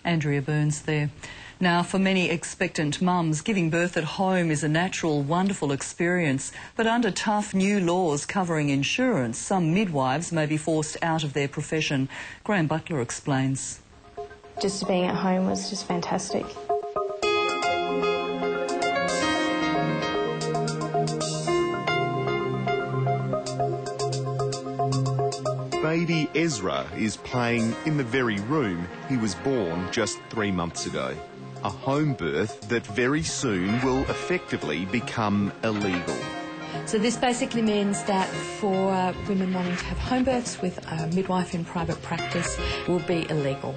Andrea Burns there. Now, for many expectant mums, giving birth at home is a natural, wonderful experience. But under tough new laws covering insurance, some midwives may be forced out of their profession. Graham Butler explains. Just being at home was just fantastic. Baby Ezra is playing in the very room he was born just 3 months ago. A home birth that very soon will effectively become illegal. So this basically means that for women wanting to have home births with a midwife in private practice will be illegal.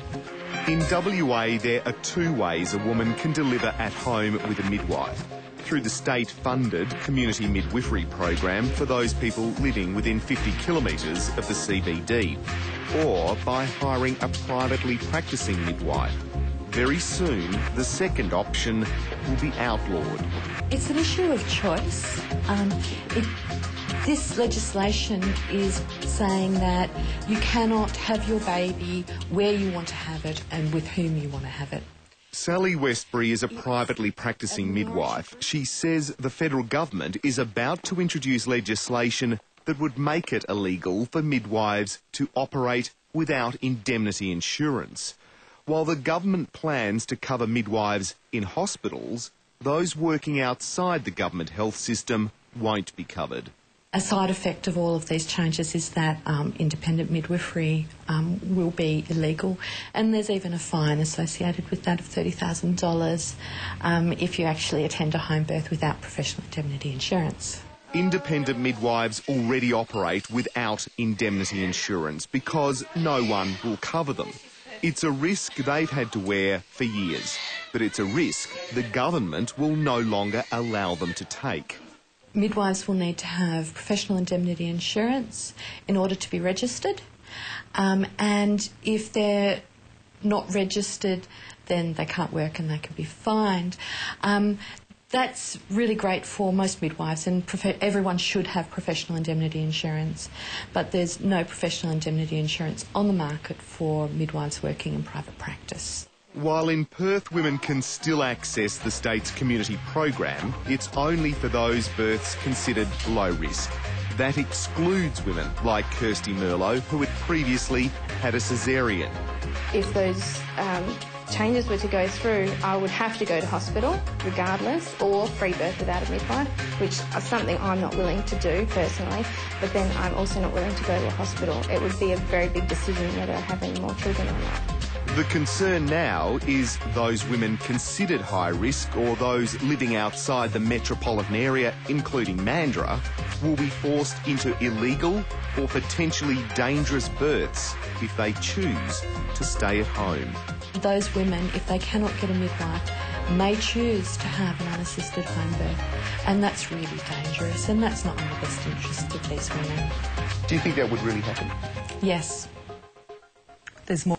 In WA, there are 2 ways a woman can deliver at home with a midwife. Through the state-funded community midwifery program for those people living within 50 kilometres of the CBD, or by hiring a privately practising midwife. Very soon, the second option will be outlawed. It's an issue of choice. This legislation is saying that you cannot have your baby where you want to have it and with whom you want to have it. Sally Westbury is a privately practising midwife. She says the federal government is about to introduce legislation that would make it illegal for midwives to operate without indemnity insurance. While the government plans to cover midwives in hospitals, those working outside the government health system won't be covered. A side effect of all of these changes is that independent midwifery will be illegal, and there's even a fine associated with that of $30,000 if you actually attend a home birth without professional indemnity insurance. Independent midwives already operate without indemnity insurance because no one will cover them. It's a risk they've had to wear for years, but it's a risk the government will no longer allow them to take. Midwives will need to have professional indemnity insurance in order to be registered, and if they're not registered, then they can't work and they can be fined. That's really great for most midwives, and everyone should have professional indemnity insurance, but there's no professional indemnity insurance on the market for midwives working in private practice. While in Perth women can still access the state's community program, it's only for those births considered low risk. That excludes women like Kirsty Merlo, who had previously had a caesarean. If those changes were to go through, I would have to go to hospital regardless, or free birth without a midwife, which is something I'm not willing to do personally, but then I'm also not willing to go to a hospital. It would be a very big decision whether I have any more children or not. The concern now is those women considered high risk or those living outside the metropolitan area, including Mandurah, will be forced into illegal or potentially dangerous births if they choose to stay at home. Those women, if they cannot get a midwife, may choose to have an unassisted home birth, and that's really dangerous, and that's not in the best interest of these women. Do you think that would really happen? Yes. There's more.